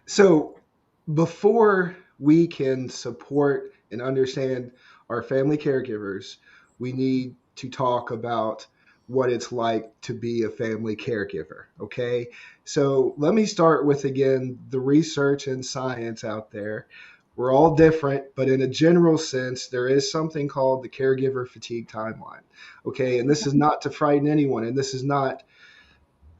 So before we can support and understand our family caregivers, we need to talk about what it's like to be a family caregiver. Okay. So let me start with again the research and science out there. We're all different, but in a general sense, there is something called the caregiver fatigue timeline. Okay. And this is not to frighten anyone, and this is not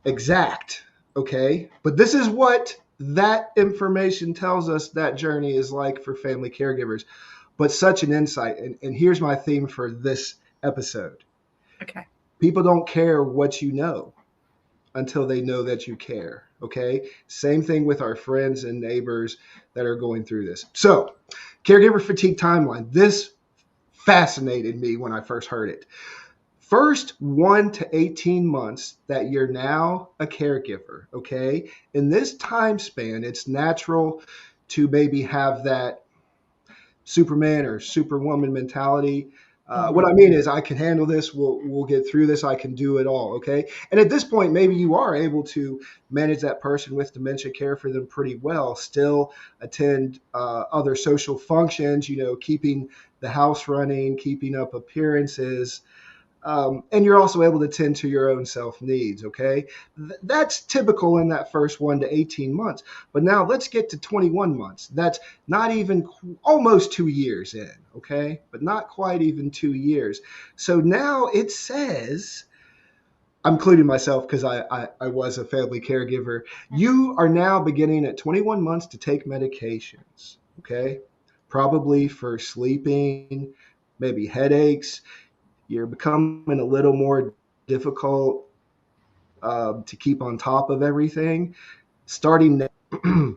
exact, okay? But this is what that information tells us that journey is like for family caregivers. But such an insight. And here's my theme for this episode: Okay. people don't care what you know until they know that you care, okay? Same thing with our friends and neighbors that are going through this. So, caregiver fatigue timeline. This fascinated me when I first heard it. First 1 to 18 months that you're now a caregiver, okay? In this time span, it's natural to maybe have that Superman or Superwoman mentality. What Hmm. I mean is, I can handle this. We'll get through this. I can do it all. Okay. And at this point, maybe you are able to manage that person with dementia, care for them pretty well, still attend other social functions. Keeping the house running, keeping up appearances, and you're also able to tend to your own self needs. Okay, that's typical in that first 1 to 18 months. But now let's get to 21 months. That's not even almost 2 years in. Okay, but not quite even 2 years. So now it says, I'm including myself because I was a family caregiver. You are now beginning at 21 months to take medications. Okay, probably for sleeping, maybe headaches. You're becoming a little more difficult to keep on top of everything. Starting now,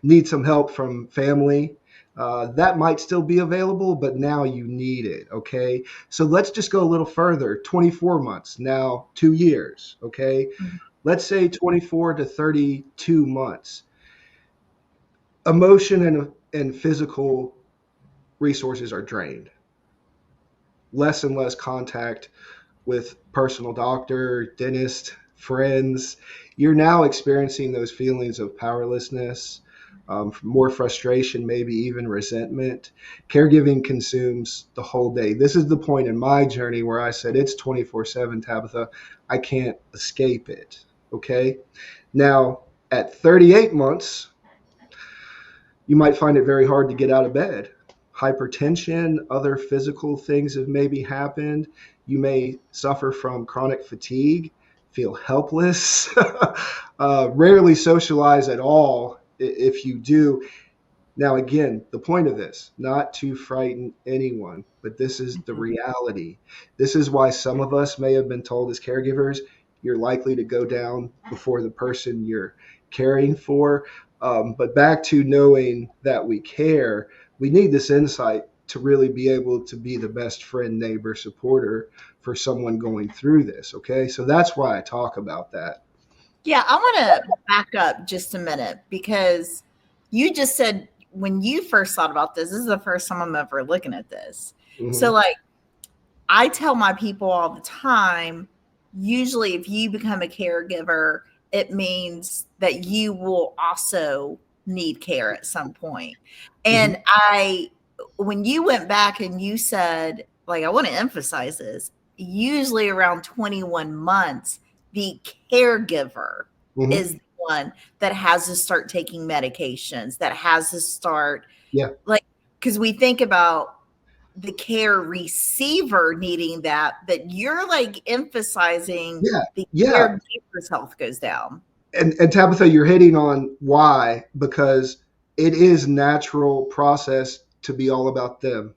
need some help from family. That might still be available, but now you need it. Okay. So let's just go a little further: 24 months, now 2 years. Okay. Let's say 24 to 32 months. Emotion and physical resources are drained. Less and less contact with personal doctor, dentist, friends. You're now experiencing those feelings of powerlessness, more frustration, maybe even resentment. Caregiving consumes the whole day. This is the point in my journey where I said it's 24/7, Tabitha. I can't escape it. Okay. Now, at 38 months, you might find it very hard to get out of bed. Hypertension, other physical things have maybe happened. You may suffer from chronic fatigue, feel helpless, rarely socialize at all if you do. Now, again, the point of this, not to frighten anyone, but this is the reality. This is why some of us may have been told as caregivers, you're likely to go down before the person you're caring for. But back to knowing that we care, we need this insight to really be able to be the best friend, neighbor, supporter for someone going through this. Okay. So that's why I talk about that. Yeah, I want to back up just a minute because you just said when you first thought about this is the first time I'm ever looking at this. So, Hmm. like, I tell my people all the time, usually if you become a caregiver, it means that you will also need care at some point. Hmm. And when you went back and you said, like, I want to emphasize this, usually around 21 months, the caregiver Hmm. is the one that has to start taking medications, that has to start, Yeah. like, because we think about the care receiver needing that, but you're like emphasizing Yeah. the Yeah. caregiver's health goes down. And Tabitha, you're hitting on why, because it is natural process to be all about them,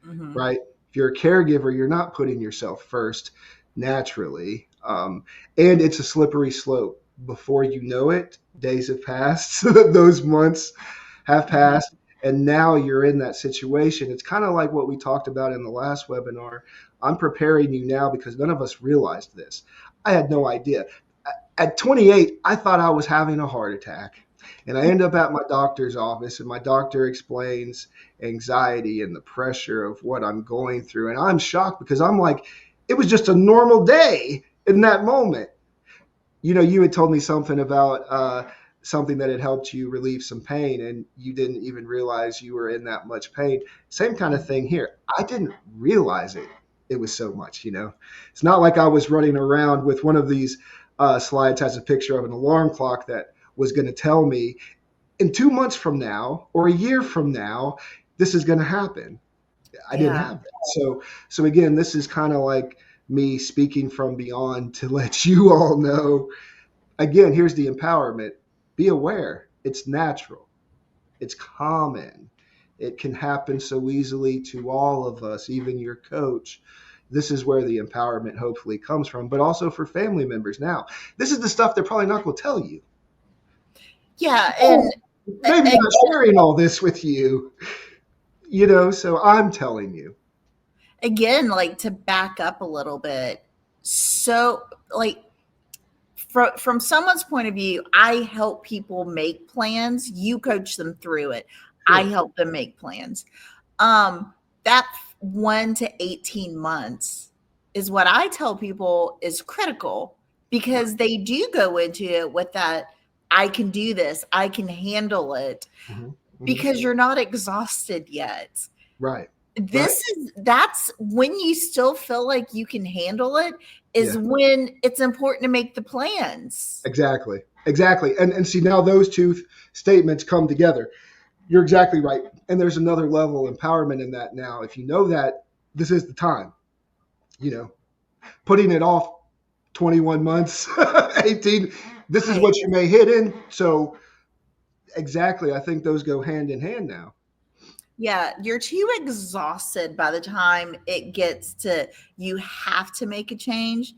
Hmm. right? If you're a caregiver, you're not putting yourself first naturally. And it's a slippery slope. Before you know it, days have passed, those months have Hmm. passed, and now you're in that situation. It's kind of like what we talked about in the last webinar. I'm preparing you now because none of us realized this. I had no idea. At 28, I thought I was having a heart attack. And I end up at my doctor's office, and my doctor explains anxiety and the pressure of what I'm going through. And I'm shocked because I'm like, it was just a normal day in that moment. You had told me something about something that had helped you relieve some pain and you didn't even realize you were in that much pain. Same kind of thing here. I didn't realize it was so much, you know. It's not like I was running around with one of these slides has a picture of an alarm clock that was going to tell me in 2 months from now or a year from now this is going to happen. I didn't Yeah. have that. So again, this is kind of like me speaking from beyond to let you all know. Again, here's the empowerment. Be aware. It's natural. It's common. It can happen so easily to all of us, even your coach. This is where the empowerment hopefully comes from, but also for family members. Now, this is the stuff they're probably not going to tell you. Yeah. And Maybe not sharing all this with you, you know, so I'm telling you. again, like to back up a little bit. So, like, from someone's point of view, I help people make plans. You coach them through it. I Sure. help them make plans. That 1 to 18 months is what I tell people is critical because they do go into it with that I can do this, I can handle it Mm-hmm. Mm-hmm. because you're not exhausted yet. Right. Right. That's when you still feel like you can handle it is Yeah. when it's important to make the plans. Exactly. Exactly. And see, now those two statements come together. You're exactly right. And there's another level of empowerment in that now. If you know that this is the time, you know, putting it off 21 months, 18, this is Right. what you may hit in. So, exactly. I think those go hand in hand now. Yeah, you're too exhausted by the time it gets to you have to make a change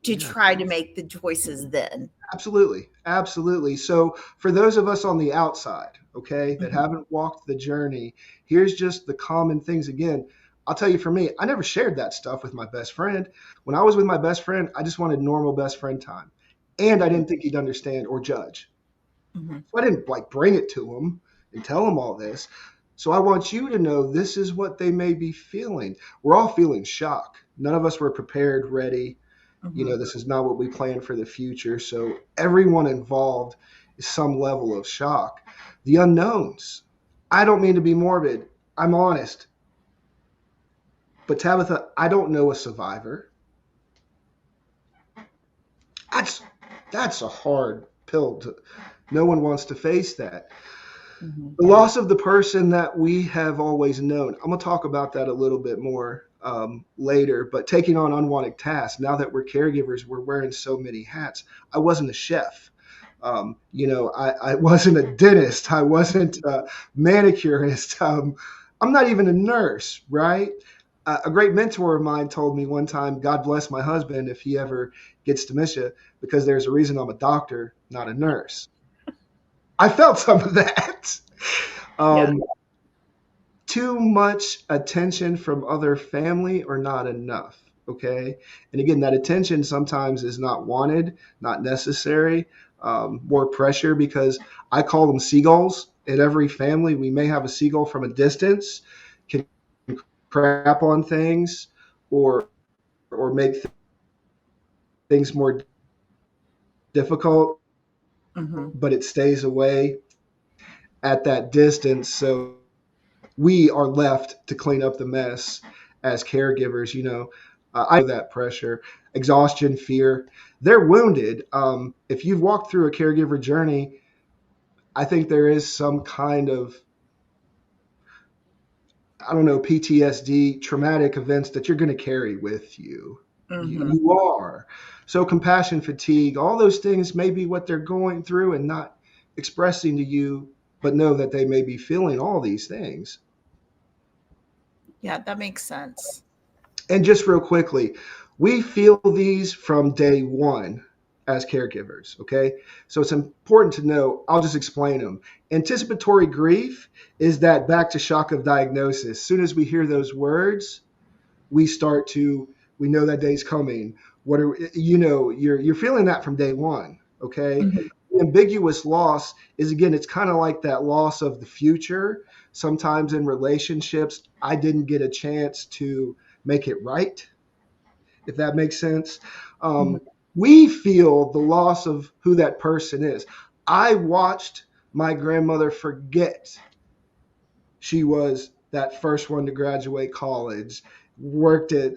to Yeah. try to make the choices then. Absolutely. Absolutely. So, for those of us on the outside, okay, that Mhm, haven't walked the journey, here's just the common things again. I'll tell you for me, I never shared that stuff with my best friend. When I was with my best friend, I just wanted normal best friend time. And I didn't think he'd understand or judge. mhm, So I didn't like bring it to him and tell him all this. So I want you to know this is what they may be feeling. We're all feeling shock. None of us were prepared, ready. You know, mhm. this is not what we planned for the future. So everyone involved is some level of shock. The unknowns. I don't mean to be morbid. I'm honest. But Tabitha, I don't know a survivor. That's that's a hard pill to no one wants to face that. Mhm. The loss of the person that we have always known. I'm going to talk about that a little bit more later, but taking on unwanted tasks. Now that we're caregivers, we're wearing so many hats. I wasn't a chef. You know, I wasn't a dentist. I wasn't a manicurist. I'm not even a nurse, right? A great mentor of mine told me one time, God bless my husband if he ever gets dementia, because there's a reason I'm a doctor, not a nurse. I felt some of that. Yeah. Um, Too much attention from other family or not enough. Okay. And again, that attention sometimes is not wanted, not necessary, more pressure because I call them seagulls. In every family, we may have a seagull from a distance, can crap on things or make things more difficult, Mhm. but it stays away at that distance. So we are left to clean up the mess as caregivers. You know, I know that pressure, exhaustion, fear. They're wounded. If you've walked through a caregiver journey, I think there is some kind of, I don't know, PTSD, traumatic events that you're going to carry with you. Mhm. You are. So, compassion fatigue, all those things may be what they're going through and not expressing to you, but know that they may be feeling all these things. Yeah, that makes sense. And just real quickly, we feel these from day one as caregivers. Okay. So it's important to know, I'll just explain them. Anticipatory grief is that back to shock of diagnosis. As soon as we hear those words, we start to, we know that day's coming. What are, you know, you're feeling that from day one. Okay. Mhm. Ambiguous loss is again, it's kind of like that loss of the future. Sometimes in relationships, I didn't get a chance to make it right, if that makes sense. Mhm. We feel the loss of who that person is. I watched my grandmother forget she was that first one to graduate college, worked at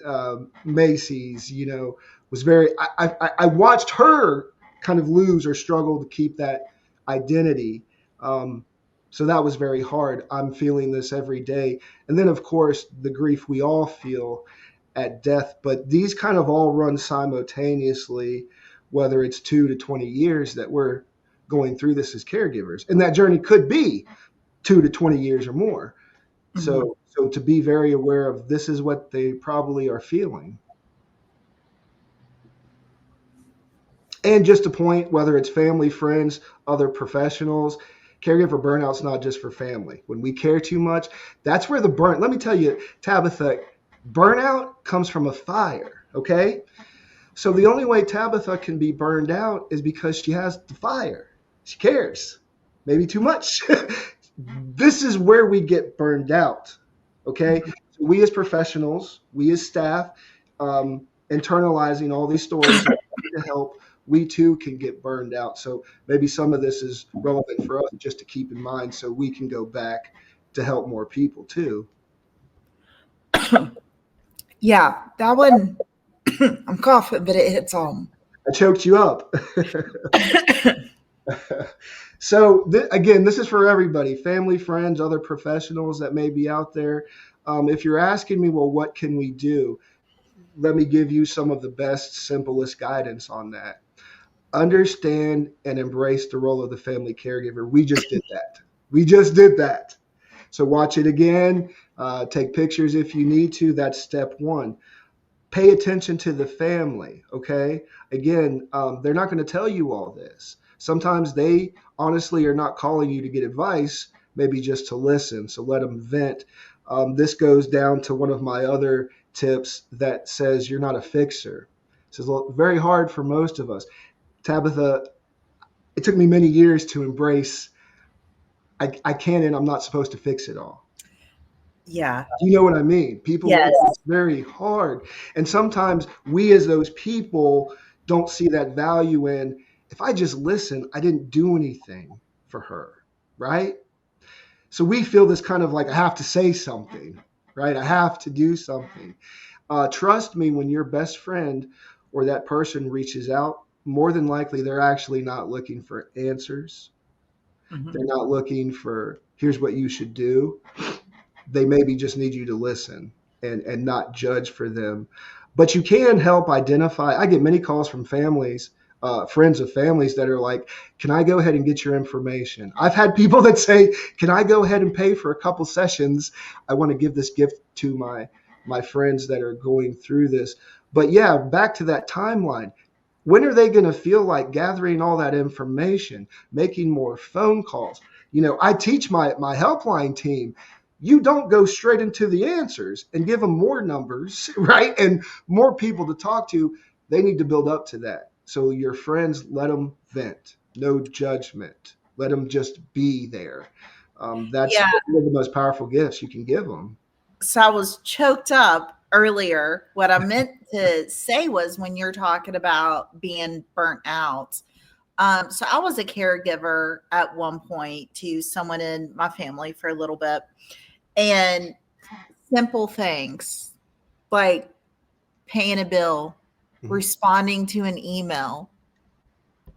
Macy's, was very, I watched her kind of lose or struggle to keep that identity. Um, so that was very hard. I'm feeling this every day. And then, of course, the grief we all feel at death, but these kind of all run simultaneously, whether it's 2 to 20 years that we're going through this as caregivers. And that journey could be 2 to 20 years or more. Mhm. So to be very aware of this is what they probably are feeling. And just to point, whether it's family, friends, other professionals, caregiver burnout's not just for family. When we care too much, that's where the burn. Let me tell you, Tabitha, burnout comes from a fire. Okay, so the only way Tabitha can be burned out is because she has the fire. She cares, maybe too much. This is where we get burned out. Okay, Mhm. so we as professionals, we as staff, internalizing all these stories to help, we too can get burned out. So maybe some of this is relevant for us just to keep in mind so we can go back to help more people too. Yeah, that one, I'm coughing, but it hits home. I choked you up. So again, this is for everybody, family, friends, other professionals that may be out there. If you're asking me, well, what can we do? Let me give you some of the best, simplest guidance on that. Understand and embrace the role of the family caregiver. We just did that. We just did that. So watch it again. Take pictures if you need to. That's step one. Pay attention to the family. Okay. Again, they're not going to tell you all this. Sometimes they honestly are not calling you to get advice, maybe just to listen. So let them vent. This goes down to one of my other tips that says you're not a fixer. This is very hard for most of us. Tabitha, it took me many years to embrace I can and I'm not supposed to fix it all. Yeah. Do you know what I mean? People, Yes. it's very hard. And sometimes we, as those people, don't see that value in if I just listen, I didn't do anything for her, right? So we feel this kind of like, I have to say something, right? I have to do something. Trust me, when your best friend or that person reaches out, more than likely they're actually not looking for answers. Mhm. They're not looking for, here's what you should do. They maybe just need you to listen and not judge for them. But you can help identify. I get many calls from families, friends of families that are like, can I go ahead and get your information? I've had people that say, can I go ahead and pay for a couple sessions? I want to give this gift to my friends that are going through this. But yeah, back to that timeline. When are they going to feel like gathering all that information, making more phone calls? I teach my helpline team, you don't go straight into the answers and give them more numbers, right? And more people to talk to. They need to build up to that. So your friends, let them vent, no judgment. Let them just be there. That's Yeah. one of the most powerful gifts you can give them. So I was choked up earlier. What I meant to say was when you're talking about being burnt out. So I was a caregiver at one point to someone in my family for a little bit, and simple things like paying a bill, Mhm. responding to an email.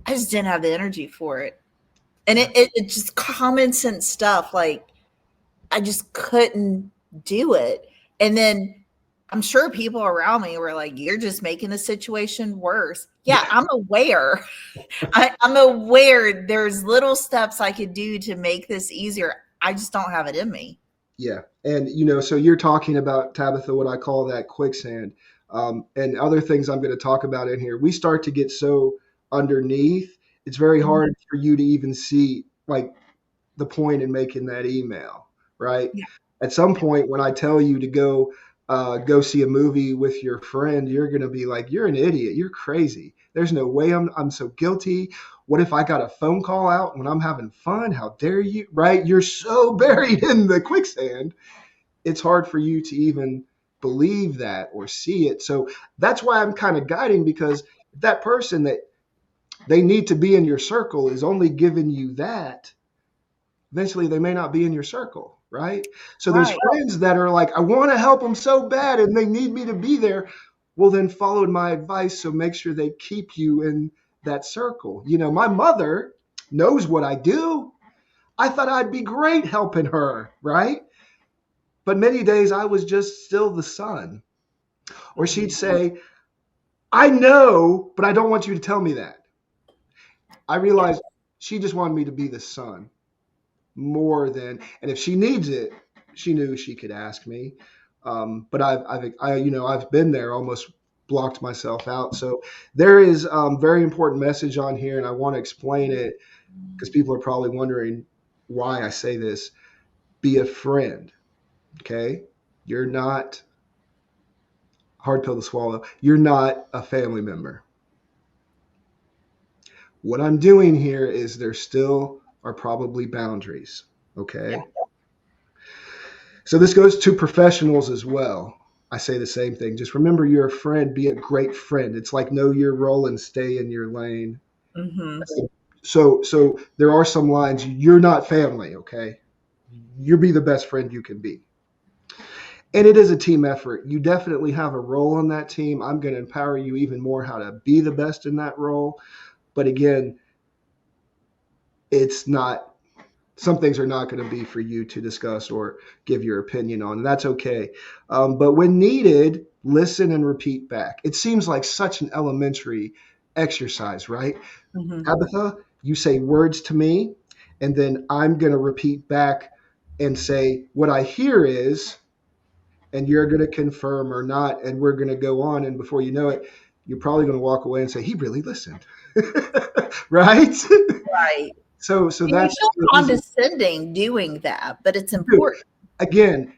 I just didn't have the energy for it. And Yeah. it just common sense stuff. Like I just couldn't do it. And then I'm sure people around me were like, you're just making the situation worse. Yeah, Yeah. I'm aware. I'm aware there's little steps I could do to make this easier. I just don't have it in me. Yeah. And, so you're talking about, Tabitha, what I call that quicksand, and other things I'm going to talk about in here. We start to get so underneath, it's very Mhm. hard for you to even see like the point in making that email, right? Yeah. At some point, when I tell you to go see a movie with your friend, you're going to be like, you're an idiot. You're crazy. There's no way I'm so guilty. What if I got a phone call out when I'm having fun? How dare you? Right? You're so buried in the quicksand. It's hard for you to even believe that or see it. So that's why I'm kind of guiding, because that person that they need to be in your circle is only giving you that, eventually they may not be in your circle, right? So those Right. friends that are like, I want to help them so bad and they need me to be there, well, then follow my advice. So make sure they keep you in that circle. My mother knows what I do. I thought I'd be great helping her, right? But many days I was just still the son. Or she'd Mhm. say, I know, but I don't want you to tell me that. I Yeah. realized she just wanted me to be the son more than, and if she needs it, she knew she could ask me. But I've been there, almost blocked myself out. So there is very important message on here, and I want to explain it because people are probably wondering why I say this. Be a friend, okay? You're not hard pill to swallow. You're not a family member. What I'm doing here is there still are probably boundaries, Yeah. okay? So this goes to professionals as well. I say the same thing. Just remember you're a friend, be a great friend. It's like know your role and stay in your lane. Hmm. So there are some lines. You're not family, okay? You be the best friend you can be. And it is a team effort. You definitely have a role on that team. I'm going to empower you even more how to be the best in that role. But again, it's not, some things are not going to be for you to discuss or give your opinion on. And that's okay. But when needed, listen and repeat back. It seems like such an elementary exercise, right? Hmm. Tabitha, you say words to me, and then I'm going to repeat back and say, what I hear is, and you're going to confirm or not, and we're going to go on. And before you know it, you're probably going to walk away and say, he really listened. Right? Right. So And you that's feel the easy. condescending doing that, but it's important. Again,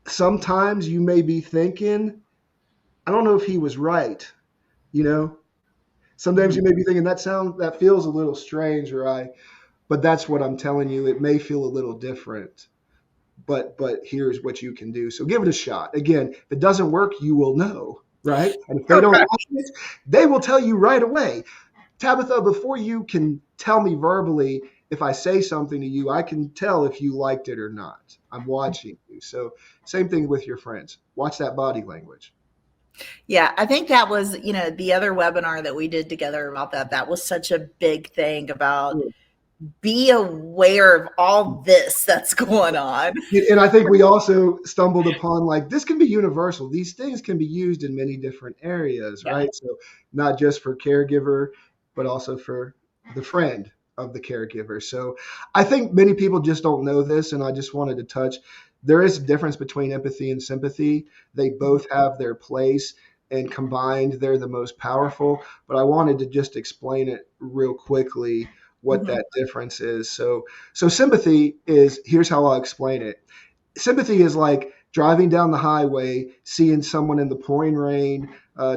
sometimes you may be thinking, I don't know if he was right. You know, sometimes Mhm. you may be thinking that feels a little strange, right? But that's what I'm telling you. It may feel a little different, but here's what you can do. So give it a shot. Again, if it doesn't work, you will know, right? And if they don't Right. like it, they will tell you right away. Tabitha, before you can tell me verbally if I say something to you, I can tell if you liked it or not. I'm watching you. So same thing with your friends. Watch that body language. Yeah, I think that was, the other webinar that we did together about that. That was such a big thing about be aware of all this that's going on. And I think we also stumbled upon like this can be universal. These things can be used in many different areas, Yeah. right? So not just for caregiver, but also for the friend of the caregiver. So I think many people just don't know this, and I just wanted to touch. There is a difference between empathy and sympathy. They both have their place, and combined, they're the most powerful. But I wanted to just explain it real quickly what Mhm. that difference is. So sympathy is, here's how I'll explain it. Sympathy is like driving down the highway, seeing someone in the pouring rain,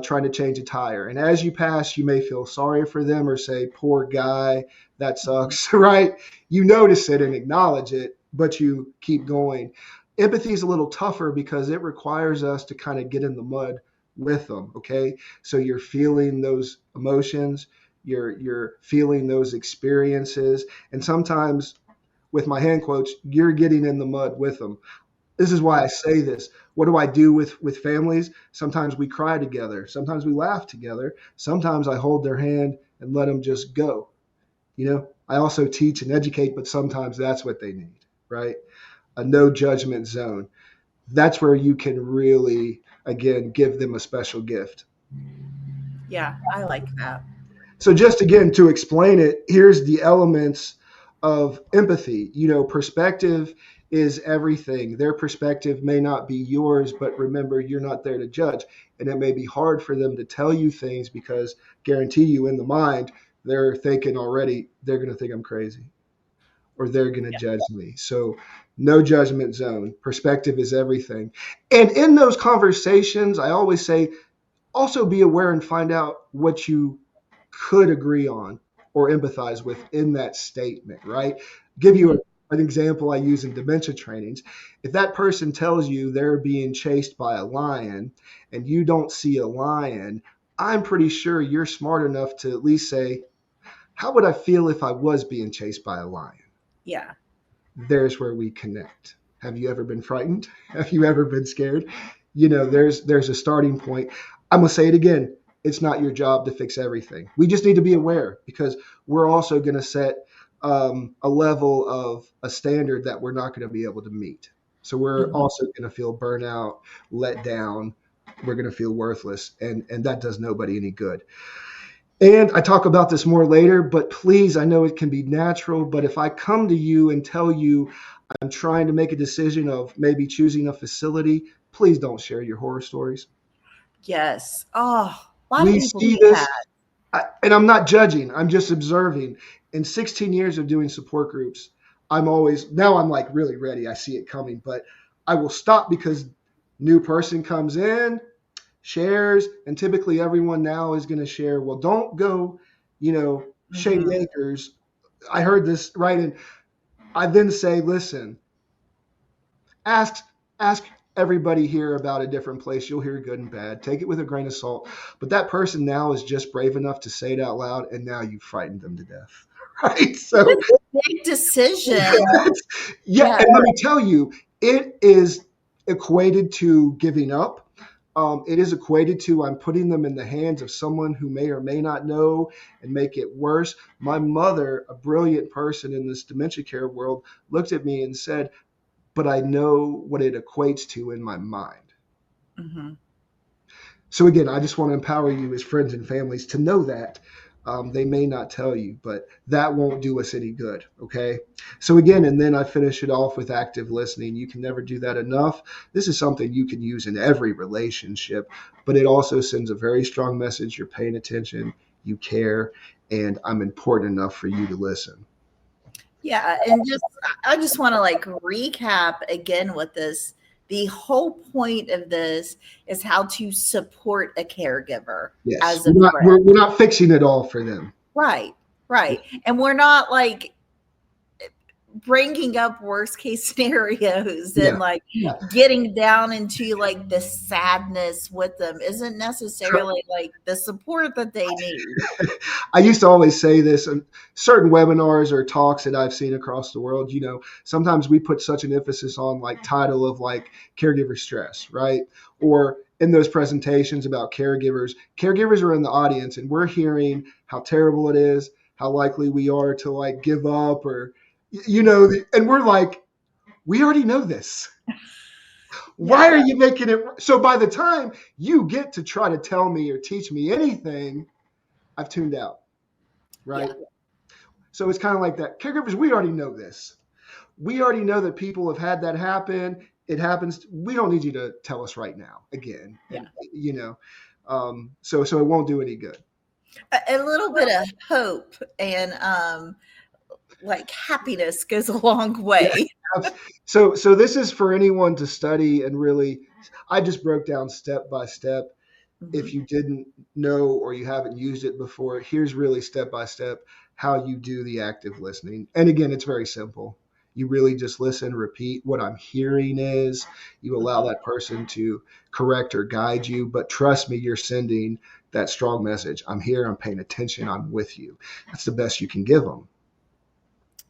trying to change a tire. And as you pass, you may feel sorry for them or say, poor guy, that sucks, right? You notice it and acknowledge it, but you keep going. Empathy is a little tougher because it requires us to kind of get in the mud with them, okay? So you're feeling those emotions, you're feeling those experiences, and sometimes with my hand quotes, you're getting in the mud with them. This is why I say this. What do I do with families? Sometimes we cry together. Sometimes we laugh together. Sometimes I hold their hand and let them just go. I also teach and educate, but sometimes that's what they need, right? A no judgment zone. That's where you can really, again, give them a special gift. Yeah, I like that. So just again to explain it, here's the elements of empathy. Perspective is everything. Their perspective may not be yours, but remember, you're not there to judge. And it may be hard for them to tell you things because guarantee you in the mind, they're thinking already, they're going to think I'm crazy or they're going to judge me. So no judgment zone. Perspective is everything. And in those conversations, I always say, also be aware and find out what you could agree on or empathize with in that statement, right? Give you Mhm. an example I use in dementia trainings. If that person tells you they're being chased by a lion and you don't see a lion, I'm pretty sure you're smart enough to at least say, How would I feel if I was being chased by a lion? Yeah. There's where we connect. Have you ever been frightened? Have you ever been scared? There's a starting point. I'm gonna say it again. It's not your job to fix everything. We just need to be aware because we're also gonna set a level of a standard that we're not going to be able to meet. So we're Mhm. also going to feel burnout, let down. We're going to feel worthless, and that does nobody any good. And I talk about this more later, but please, I know it can be natural, but if I come to you and tell you I'm trying to make a decision of maybe choosing a facility, please don't share your horror stories. Yes. Oh, a lot of We people see do this, that. and I'm not judging, I'm just observing. In 16 years of doing support groups, now I'm like really ready. I see it coming, but I will stop because new person comes in, shares, and typically everyone now is going to share. Well, don't go, Shady Mhm. Acres. I heard this right, and I then say, listen, ask ask everybody here about a different place. You'll hear good and bad. Take it with a grain of salt. But that person now is just brave enough to say it out loud, and now you frightened them to death, right? It's So a big decision. yeah, Yeah. and let me tell you, it is equated to giving up. It is equated to I'm putting them in the hands of someone who may or may not know and make it worse. My mother, a brilliant person in this dementia care world, looked at me and said, but I know what it equates to in my mind. Mhm. So again, I just want to empower you as friends and families to know that. They may not tell you, but that won't do us any good. Okay. So again, and then I finish it off with active listening. You can never do that enough. This is something you can use in every relationship, but it also sends a very strong message. You're paying attention, you care, and I'm important enough for you to listen. Yeah, and I just want to like recap again with this. The whole point of this is how to support a caregiver Yes, as a we're not, friend. we're not fixing it all for them. Right, right. And we're not like bringing up worst case scenarios Yeah. and like Yeah. getting down into like the sadness with them isn't necessarily like the support that they need. I used to always say this in certain webinars or talks that I've seen across the world. Sometimes we put such an emphasis on like title of like caregiver stress, right? Or in those presentations about caregivers are in the audience and we're hearing how terrible it is, how likely we are to like give up or, and we're like, we already know this. Why Yeah, are you making it? So by the time you get to try to tell me or teach me anything, I've tuned out, yeah, right? So it's kind of like that. Caregivers, we already know this. We already know that people have had that happen. It happens. We don't need you to tell us right now again. yeah. And so it won't do any good. A little bit of hope and like happiness goes a long Yeah. way. So this is for anyone to study and really. I just broke down step by step. If Mhm. you didn't know or you haven't used it before, here's really step by step how you do the active listening. And again, it's very simple. You really just listen, repeat what I'm hearing is, you allow that person to correct or guide you. But trust me, you're sending that strong message. I'm here, I'm paying attention, I'm with you. That's the best you can give them.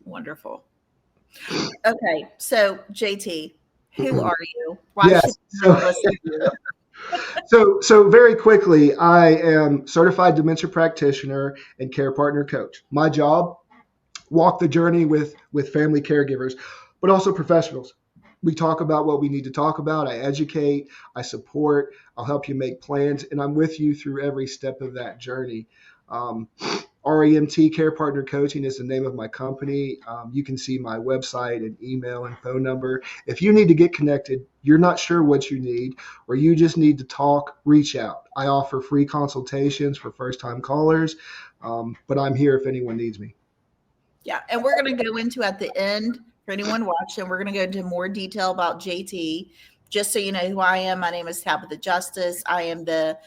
Wonderful. Okay, so JT, who are you? Why should Yes. someone So listen to you? So very quickly, I am certified dementia practitioner and care partner coach. My job, walk the journey with family caregivers, but also professionals. We talk about what we need to talk about. I educate, I support, I'll help you make plans, and I'm with you through every step of that journey. Um, REMT Care Partner Coaching is the name of my company. You can see my website and email and phone number. If you need to get connected, you're not sure what you need, or you just need to talk, reach out. I offer free consultations for first time callers, but I'm here if anyone needs me. Yeah, and we're going to go into at the end for anyone watching. We're going to go into more detail about JT. Just so you know who I am, my name is Tabitha Justice. I am the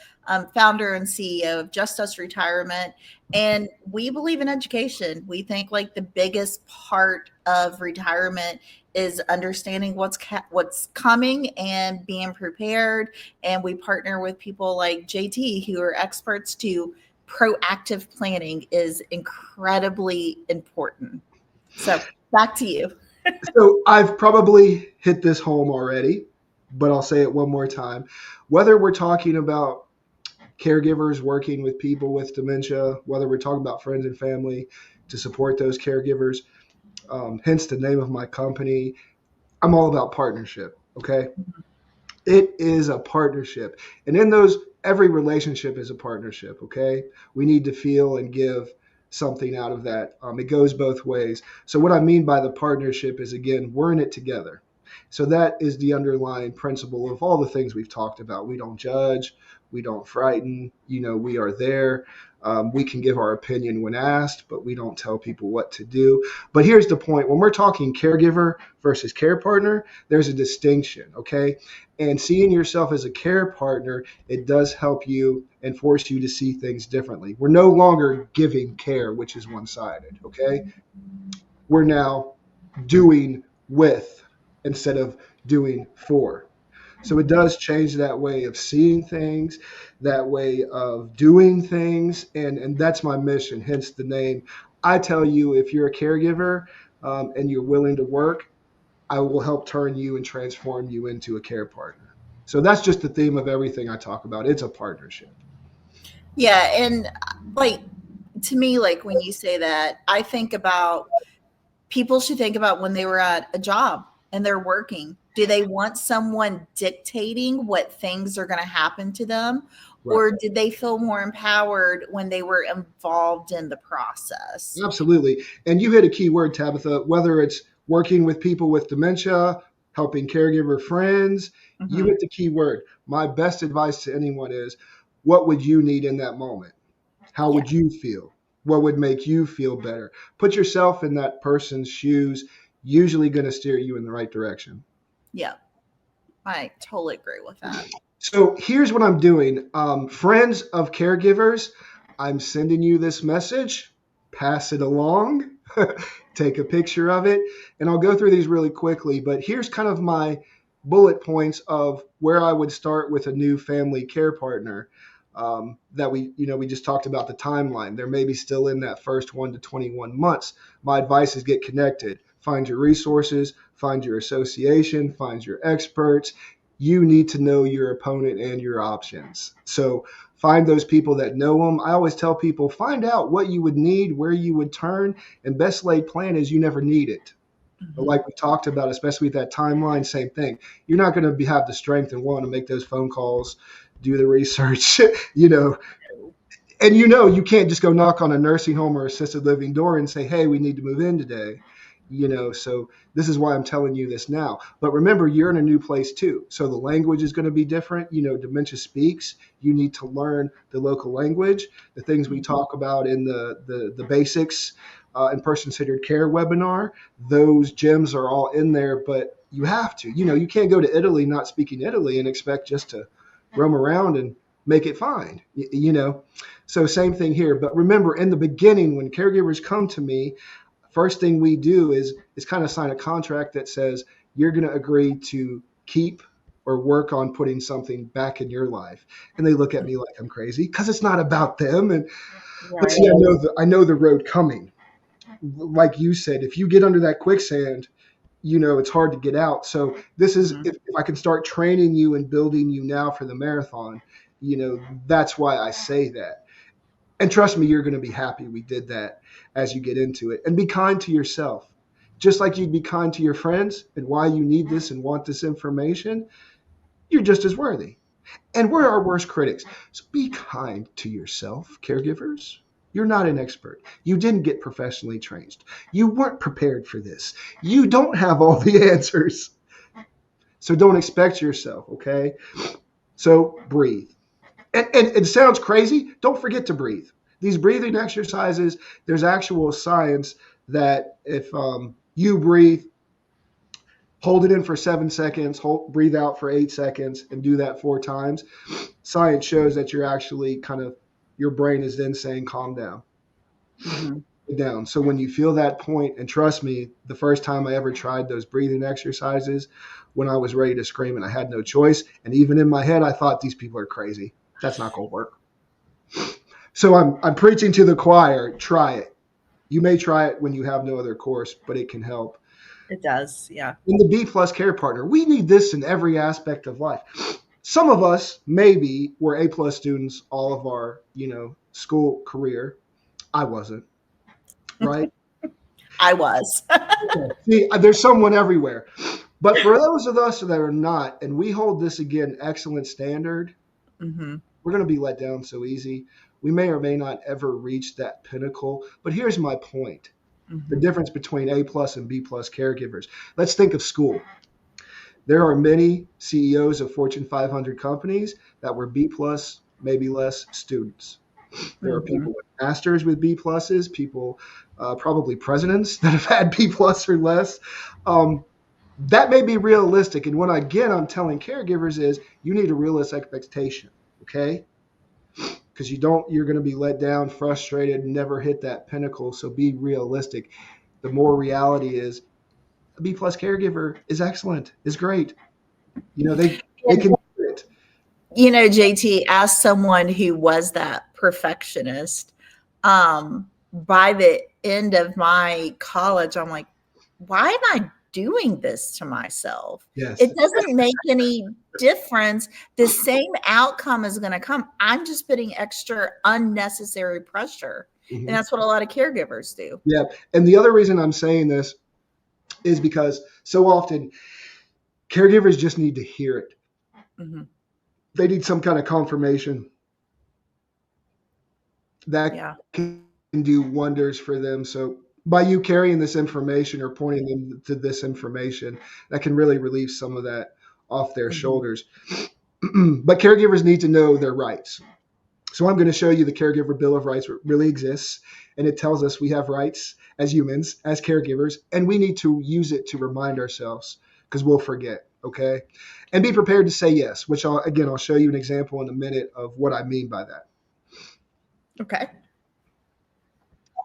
founder and CEO of Justice Retirement, and we believe in education. We think like the biggest part of retirement is understanding what's coming and being prepared. And we partner with people like JT who are experts to proactive planning is incredibly important. So back to you. So I've probably hit this home already, but I'll say it one more time. Whether we're talking about caregivers working with people with dementia, whether we're talking about friends and family to support those caregivers, hence the name of my company, I'm all about partnership. Okay. It is a partnership. And in those, every relationship is a partnership. Okay. We need to feel and give something out of that. It goes both ways. So, what I mean by the partnership is, again, we're in it together. So, that is the underlying principle of all the things we've talked about. We don't judge, we don't frighten, we are there. We can give our opinion when asked, but we don't tell people what to do. But here's the point: when we're talking caregiver versus care partner, there's a distinction, okay? And seeing yourself as a care partner, it does help you and force you to see things differently. We're no longer giving care, which is one sided, okay? We're now doing with instead of doing for. So it does change that way of seeing things, that way of doing things, and that's my mission. Hence the name. I tell you, if you're a caregiver and you're willing to work, I will help turn you and transform you into a care partner. So that's just the theme of everything I talk about. It's a partnership. Yeah, and like to me, like when you say that, I think about people should think about when they were at a job and they're working. Do they want someone dictating what things are going to happen to them? Right. Or did they feel more empowered when they were involved in the process? Absolutely. And you hit a key word, Tabitha, whether it's working with people with dementia, helping caregiver friends, you Mm-hmm. hit the key word. My best advice to anyone is, what would you need in that moment? How Yeah. would you feel? What would make you feel better? Put yourself in that person's shoes, usually going to steer you in the right direction. Yeah. I totally agree with that. So here's what I'm doing. Friends of caregivers, I'm sending you this message. Pass it along. Take a picture of it. And I'll go through these really quickly. But here's kind of my bullet points of where I would start with a new family care partner. That we just talked about the timeline. They're maybe still in that first 1 to 21 months. My advice is get connected. Find your resources, find your association, find your experts. You need to know your opponent and your options. So find those people that know them. I always tell people, find out what you would need, where you would turn, and best laid plan is you never need it. But Mm-hmm. like we talked about, especially with that timeline, same thing. You're not going to have the strength and want to make those phone calls, do the research, you know, and you can't just go knock on a nursing home or assisted living door and say, hey, we need to move in today. So this is why I'm telling you this now. But remember, you're in a new place too, so the language is going to be different. Dementia speaks. You need to learn the local language, the things we Mm-hmm. talk about in the basics in person-centered care webinar. Those gems are all in there, but you have to. You can't go to Italy not speaking Italy and expect just to roam around and make it fine. So same thing here. But remember, in the beginning, when caregivers come to me, first thing we do is kind of sign a contract that says you're going to agree to keep or work on putting something back in your life. And they look at me like I'm crazy because it's not about them. But see, Right. I know the road coming. Like you said, if you get under that quicksand, it's hard to get out. So this is, Mm-hmm. if I can start training you and building you now for the marathon, that's why I say that. And trust me, you're going to be happy we did that as you get into it. And be kind to yourself. Just like you'd be kind to your friends and why you need this and want this information, you're just as worthy. And we're our worst critics. So be kind to yourself, caregivers. You're not an expert. You didn't get professionally trained. You weren't prepared for this. You don't have all the answers. So don't expect yourself, okay? So breathe. And it sounds crazy. Don't forget to breathe. These breathing exercises, there's actual science that if you breathe, hold it in for 7 seconds, breathe out for 8 seconds, and do that 4 times, science shows that you're actually your brain is then saying, calm down. Mm-hmm. Down. So when you feel that point, and trust me, the first time I ever tried those breathing exercises, when I was ready to scream and I had no choice, and even in my head, I thought these people are crazy. That's not going to work. So I'm preaching to the choir. Try it. You may try it when you have no other course, but it can help. It does. Yeah. In the B plus care partner, we need this in every aspect of life. Some of us maybe were A plus students all of our school career. I wasn't, right? I was. See, there's someone everywhere. But for those of us that are not, and we hold this again excellent standard, Hmm. we're going to be let down so easy. We may or may not ever reach that pinnacle. But here's my point: the Hmm. difference between A plus and B plus caregivers. Let's think of school. There are many CEOs of Fortune 500 companies that were B plus, maybe less students. There are Hmm. people with masters with B pluses, people, probably presidents that have had B plus or less. Um, that may be realistic. And what again I'm telling caregivers is you need a realistic expectation, okay? Because you're going to be let down, frustrated, never hit that pinnacle. So be realistic. The more reality is a B plus caregiver is excellent, is great. They can do it. JT, as someone who was that perfectionist, by the end of my college, I'm like, why am I doing this to myself? Yes. It doesn't make any difference. The same outcome is going to come. I'm just putting extra unnecessary pressure. And Mhm. that's what a lot of caregivers do. Yeah. And the other reason I'm saying this is because so often caregivers just need to hear it. Hmm. They need some kind of confirmation that Yeah. can do wonders for them. So by you carrying this information or pointing them to this information, that can really relieve some of that off their Hmm. shoulders. But caregivers need to know their rights. So I'm going to show you the Caregiver Bill of Rights really exists, and it tells us we have rights as humans, as caregivers, and we need to use it to remind ourselves because we'll forget. Okay, and be prepared to say yes. Which I'll show you an example in a minute of what I mean by that. Okay.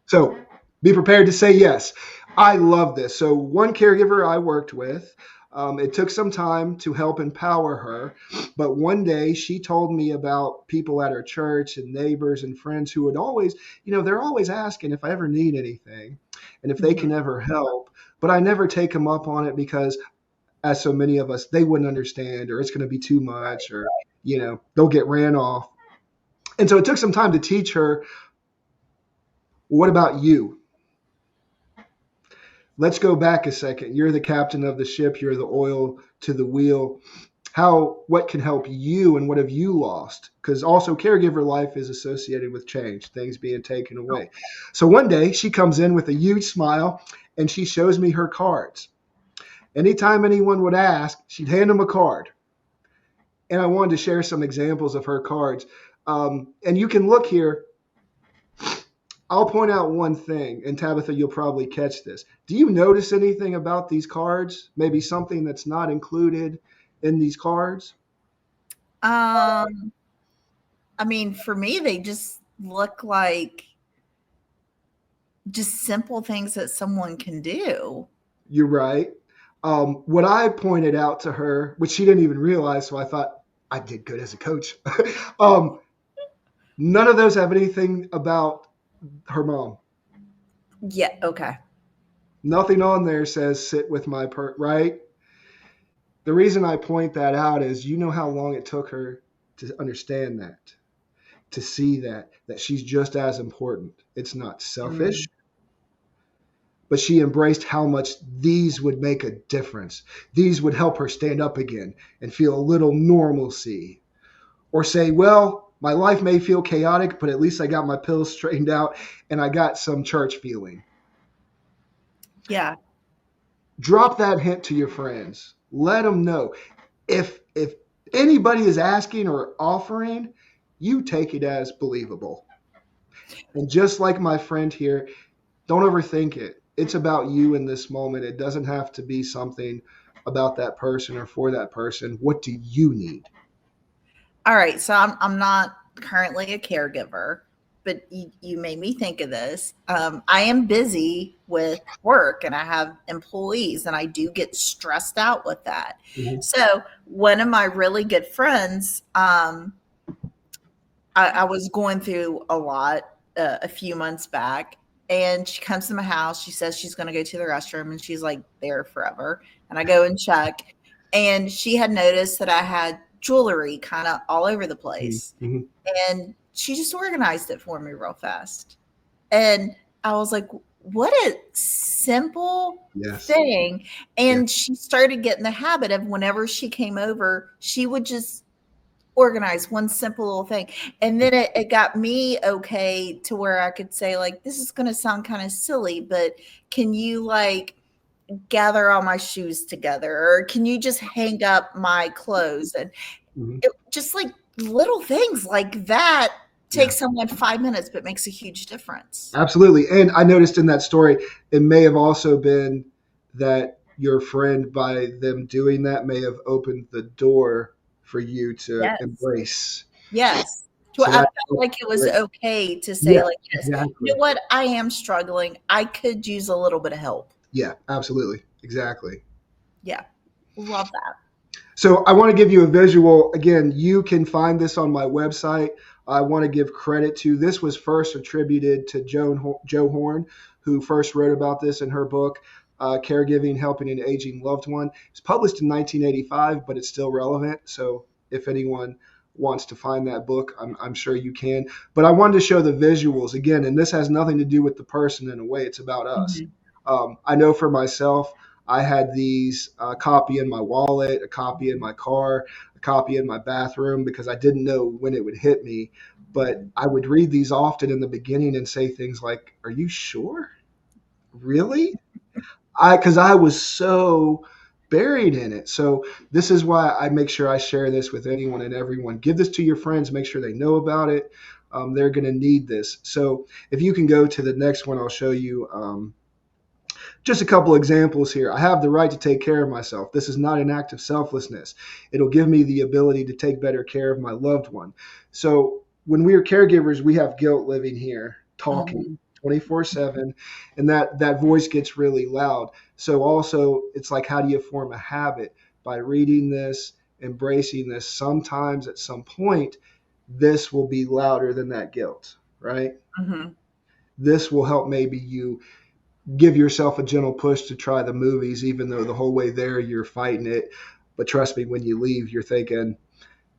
So be prepared to say yes. I love this. So one caregiver I worked with, it took some time to help empower her, but one day she told me about people at her church and neighbors and friends who would always, they're always asking if I ever need anything and if they Hmm. can ever help, but I never take them up on it because, as so many of us, they wouldn't understand or it's going to be too much or, they'll get ran off. And so it took some time to teach her, what about you? Let's go back a second. You're the captain of the ship, you're the oil to the wheel. What can help you and what have you lost? Because also caregiver life is associated with change, things being taken away. So one day she comes in with a huge smile and she shows me her cards. Anytime anyone would ask, she'd hand them a card. And I wanted to share some examples of her cards. And you can look here. I'll point out one thing, and Tabitha, you'll probably catch this. Do you notice anything about these cards? Maybe something that's not included in these cards? Um, I mean, for me, they just look like just simple things that someone can do. You're right. What I pointed out to her, which she didn't even realize, so I thought I did good as a coach. um, None of those have anything about her mom. Yeah. Okay. Nothing on there says sit with right? The reason I point that out is how long it took her to understand that, to see that she's just as important. It's not Mm. selfish, but she embraced how much these would make a difference. These would help her stand up again and feel a little normalcy. Or say, well, my life may feel chaotic, but at least I got my pills straightened out and I got some church feeling. Yeah. Drop that hint to your friends. Let them know. If anybody is asking or offering, you take it as believable. And just like my friend here, don't overthink it. It's about you in this moment. It doesn't have to be something about that person or for that person. What do you need? All right. So I'm not currently a caregiver, but you made me think of this. I am busy with work and I have employees, and I do get stressed out with that. Mhm. So one of my really good friends, I was going through a lot a few months back, and she comes to my house. She says she's going to go to the restroom, and she's like there forever. And I go and check, and she had noticed that I had jewelry kind of all over the place, Mm-hmm. and she just organized it for me real fast. And I was like, what a simple Yes. thing. Yeah. And she started getting the habit of whenever she came over, she would just organize one simple little thing. And then it got me okay to where I could say, like, this is going to sound kind of silly, but can you like gather all my shoes together? Or can you just hang up my clothes? And Mm-hmm. it just like little things like that Yeah. take someone 5 minutes, but makes a huge difference. Absolutely. And I noticed in that story, it may have also been that your friend, by them doing that, may have opened the door for you to Yes. embrace. Yes. To I So felt that, like it was okay to say yeah, like, "Yes, you exactly. know what? I am struggling. I could use a little bit of help." Yeah, absolutely. Exactly. Yeah. Love that. So I want to give you a visual. Again, you can find this on my website. I want to give credit to this was first attributed to Joe Horn, who first wrote about this in her book, Caregiving, Helping an Aging Loved One. It's published in 1985, but it's still relevant. So if anyone wants to find that book, I'm sure you can. But I wanted to show the visuals again, and this has nothing to do with the person in a way. It's about us. Mhm. I know for myself, I had these a copy in my wallet, a copy in my car, a copy in my bathroom because I didn't know when it would hit me. But I would read these often in the beginning and say things like, "Are you sure? Really?" Because I was so buried in it. So this is why I make sure I share this with anyone and everyone. Give this to your friends. Make sure they know about it. They're going to need this. So if you can go to the next one, I'll show you. Just a couple examples here. I have the right to take care of myself. This is not an act of selflessness. It'll give me the ability to take better care of my loved one. So when we are caregivers, we have guilt living here, talking Mhm. 24/7, and that voice gets really loud. So also, it's like, how do you form a habit? By reading this, embracing this. Sometimes at some point, this will be louder than that guilt, right? Mhm. This will help maybe you give yourself a gentle push to try the movies, even though the whole way there you're fighting it. But trust me, when you leave, you're thinking,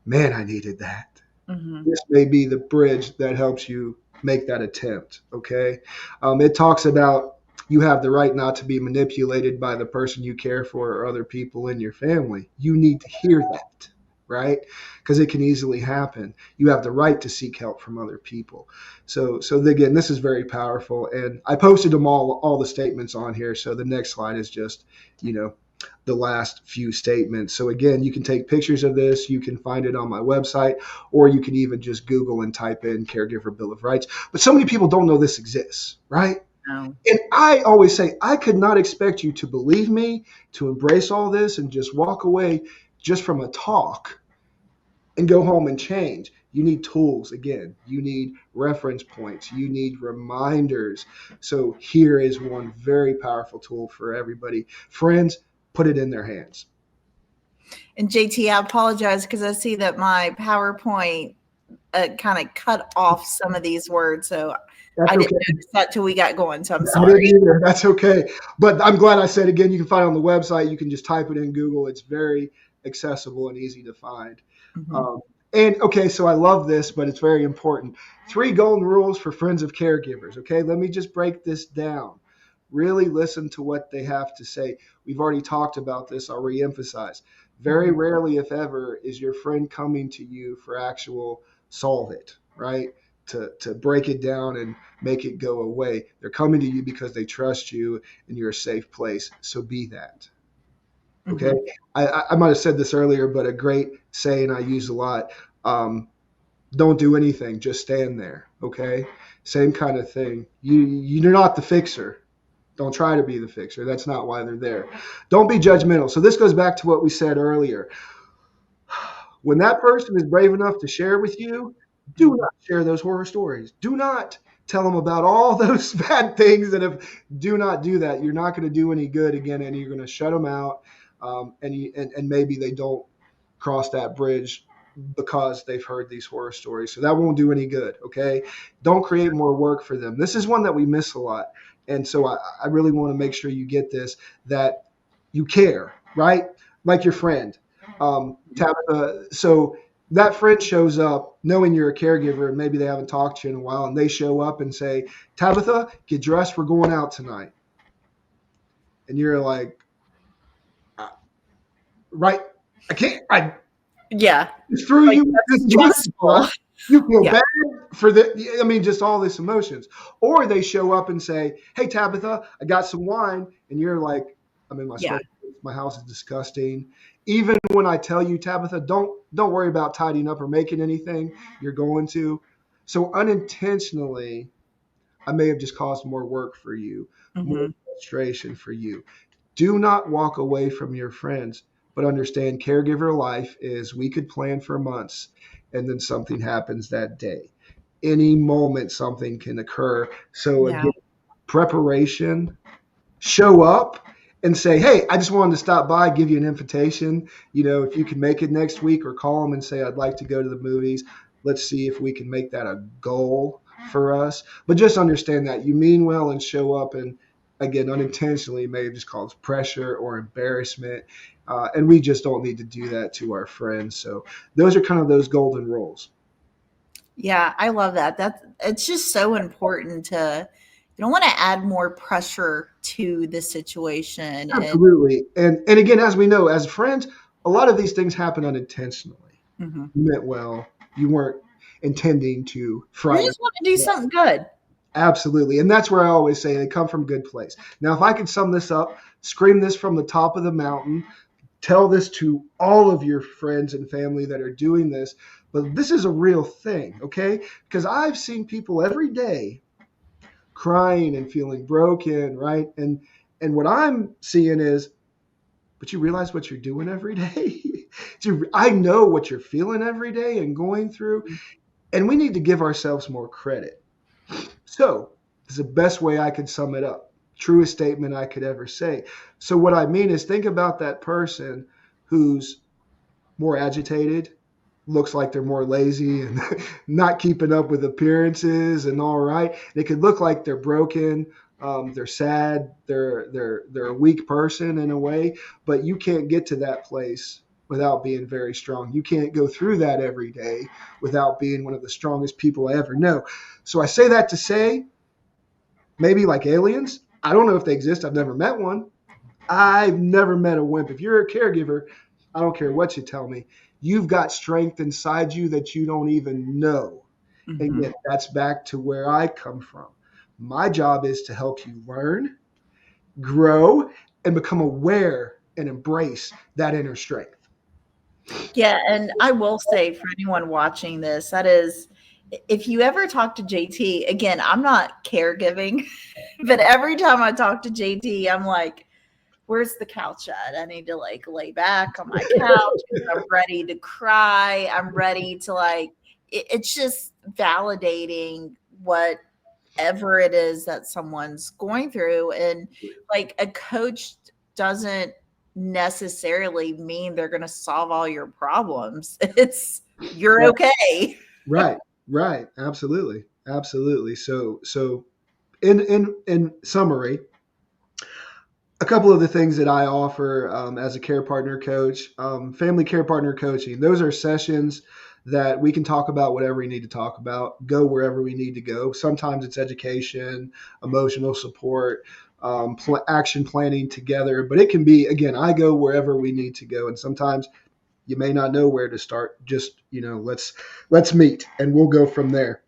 man, I needed that. Mhm. This may be the bridge that helps you make that attempt. Okay. It talks about you have the right not to be manipulated by the person you care for or other people in your family. You need to hear that, right? Because it can easily happen. You have the right to seek help from other people. So again, this is very powerful, and I posted them all the statements on here. So the next slide is just, you know, the last few statements. So again, you can take pictures of this. You can find it on my website, or you can even just Google and type in Caregiver Bill of Rights. But so many people don't know this exists, right? No. And I always say, I could not expect you to believe me, to embrace all this, and just walk away just from a talk and go home and change. You need tools again. You need reference points. You need reminders. So here is one very powerful tool for everybody. Friends, put it in their hands. And JT, I apologize because I see that my PowerPoint kind of cut off some of these words. So That's I didn't okay. notice that till we got going. So I'm I didn't sorry. either. That's okay. But I'm glad I said again, you can find it on the website. You can just type it in Google. It's very accessible and easy to find. Mhm. Um, and okay, so I love this, but it's very important. 3 golden rules for friends of caregivers. Okay, let me just break this down. Really listen to what they have to say. We've already talked about this. I'll reemphasize. Very Mhm. rarely, if ever, is your friend coming to you for actual solve it, right? To break it down and make it go away. They're coming to you because they trust you and you're a safe place. So be that. Okay. Mhm. I might have said this earlier, but a great saying I use a lot, don't do anything, just stand there. Okay. Same kind of thing. You're not the fixer. Don't try to be the fixer. That's not why they're there. Don't be judgmental. So this goes back to what we said earlier. When that person is brave enough to share with you, do Mhm. not share those horror stories. Do not tell them about all those bad things that have. Do not do that. You're not going to do any good again, and you're going to shut them out. And maybe they don't cross that bridge because they've heard these horror stories. So that won't do any good. Okay. Don't create more work for them. This is one that we miss a lot. And so I really want to make sure you get this, that you care, right? Like your friend. Tabitha, so that friend shows up knowing you're a caregiver and maybe they haven't talked to you in a while, and they show up and say, Tabitha, get dressed. We're going out tonight. And you're like, right? I can't. Yeah. It's through Like, you. that's It's you, right? stressful. You feel Yeah. bad for the. I mean, just all these emotions. Or they show up and say, "Hey, Tabitha, I got some wine," and you're like, "I'm in my Yeah. sweat. My house is disgusting." Even when I tell you, Tabitha, don't worry about tidying up or making anything. You're going to. So unintentionally, I may have just caused more work for you, more Hmm. frustration for you. Do not walk away from your friends, but understand caregiver life is we could plan for months and then something happens that day. Any moment something can occur. So Yeah. again, preparation, show up and say, "Hey, I just wanted to stop by, give you an invitation. If you can make it next week, or call them and say, I'd like to go to the movies. Let's see if we can make that a goal for us." But just understand that you mean well and show up, and again, unintentionally may have just caused pressure or embarrassment. And we just don't need to do that to our friends. So those are kind of those golden rules. Yeah, I love that. It's just so important to you don't want to add more pressure to the situation. And Absolutely. And again, as we know, as friends, a lot of these things happen unintentionally. mhm. You meant well. You weren't intending to You frighten. just want to do something good. Absolutely. And that's where I always say they come from good place. Now, if I could sum this up, scream this from the top of the mountain, tell this to all of your friends and family that are doing this, but this is a real thing, okay? Because I've seen people every day crying and feeling broken, right? And what I'm seeing is, but you realize what you're doing every day? I know what you're feeling every day and going through, and we need to give ourselves more credit. So, this is the best way I could sum it up. Truest statement I could ever say. So, what I mean is, think about that person who's more agitated, looks like they're more lazy and not keeping up with appearances and all right. They could look like they're broken, they're sad, they're a weak person in a way, but you can't get to that place without being very strong. You can't go through that every day without being one of the strongest people I ever know. So I say that to say, maybe like aliens. I don't know if they exist. I've never met one. I've never met a wimp. If you're a caregiver, I don't care what you tell me. You've got strength inside you that you don't even know. And Hmm. yet, that's back to where I come from. My job is to help you learn, grow, and become aware and embrace that inner strength. Yeah, and I will say for anyone watching this, that is, if you ever talk to JT, again, I'm not caregiving, but every time I talk to JT, I'm like, where's the couch at? I need to like lay back on my couch. I'm ready to cry. I'm ready to like, it's just validating whatever it is that someone's going through. And like a coach doesn't necessarily mean they're going to solve all your problems. It's you're Right, okay. right, right. Absolutely, absolutely. So in summary, a couple of the things that I offer as a care partner coach, family care partner coaching, those are sessions that we can talk about whatever we need to talk about, go wherever we need to go. Sometimes it's education, emotional support, action planning together, but it can be, again, I go wherever we need to go. And sometimes you may not know where to start. Just, let's meet and we'll go from there.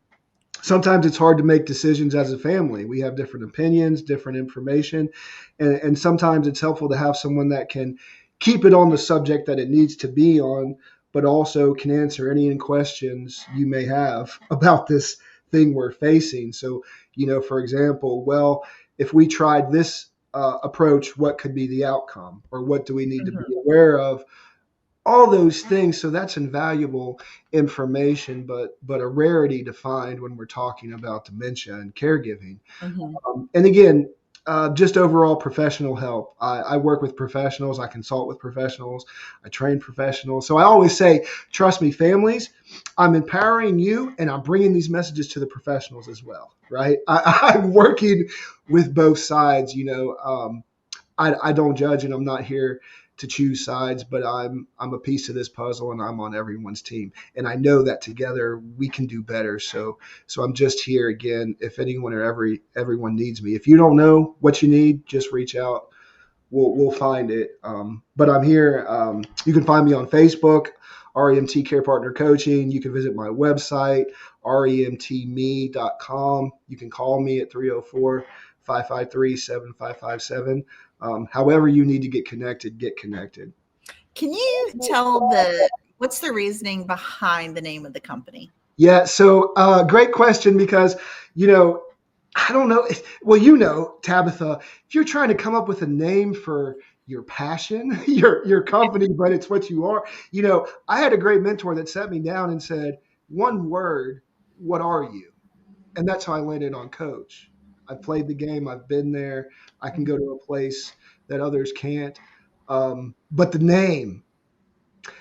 Sometimes it's hard to make decisions as a family. We have different opinions, different information, and sometimes it's helpful to have someone that can keep it on the subject that it needs to be on, but also can answer any questions you may have about this thing we're facing. So, for example, well, if we tried this approach, what could be the outcome, or what do we need to be Mhm, aware of? All those things. So that's invaluable information, but a rarity to find when we're talking about dementia and caregiving. mhm. And again, Just overall professional help. I work with professionals. I consult with professionals. I train professionals. So I always say, trust me, families, I'm empowering you and I'm bringing these messages to the professionals as well, right? I'm working with both sides. I don't judge and I'm not here to choose sides, but I'm a piece of this puzzle and I'm on everyone's team. And I know that together we can do better. So I'm just here again. If anyone or everyone needs me, if you don't know what you need, just reach out. We'll find it. But I'm here. You can find me on Facebook, REMT Care Partner Coaching. You can visit my website, remtme.com. You can call me at 304 553 7557. However you need to get connected, get connected. Can you tell what's the reasoning behind the name of the company? Yeah, so great question because, I don't know. Well, Tabitha, if you're trying to come up with a name for your passion, your company, but it's what you are. I had a great mentor that sat me down and said, one word, what are you? And that's how I landed on coach. I've played the game. I've been there. I can go to a place that others can't. But the name,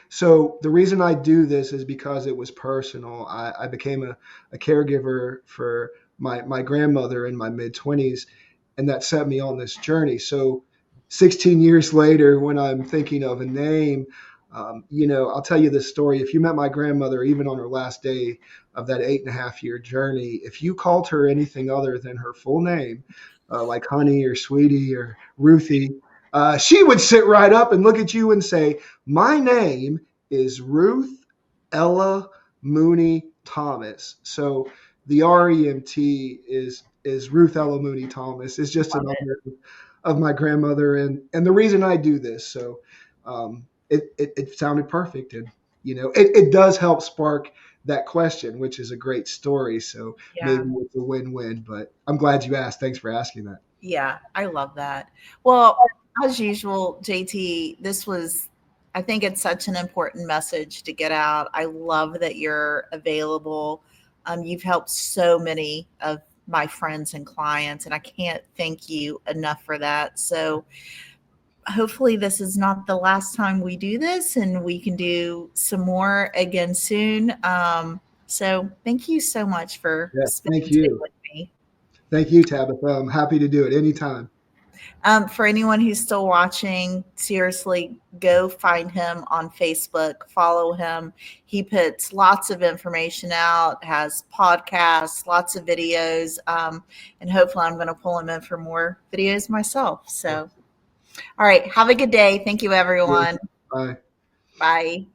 so the reason I do this is because it was personal. I became a caregiver for my grandmother in my mid 20s, and that set me on this journey. So 16 years later, when I'm thinking of a name, I'll tell you this story. If you met my grandmother, even on her last day of that 8.5 year journey, if you called her anything other than her full name, like Honey or Sweetie or Ruthie, she would sit right up and look at you and say, my name is Ruth Ella Mooney Thomas. So the REMT is Ruth Ella Mooney Thomas. It's just an honor of my grandmother, and the reason I do this. So it sounded perfect, and it does help spark that question, which is a great story. So Yeah. maybe it's a win-win. But I'm glad you asked. Thanks for asking that. Yeah, I love that. Well, as usual, JT, I think it's such an important message to get out. I love that you're available. You've helped so many of my friends and clients, and I can't thank you enough for that. So, hopefully, this is not the last time we do this, and we can do some more again soon. So, thank you so much for Yeah, thank spending time you. with me. Thank you, Tabitha. I'm happy to do it anytime. For anyone who's still watching, seriously, go find him on Facebook, follow him. He puts lots of information out, has podcasts, lots of videos, and hopefully I'm going to pull him in for more videos myself. So, all right, have a good day. Thank you, everyone. Bye. Bye.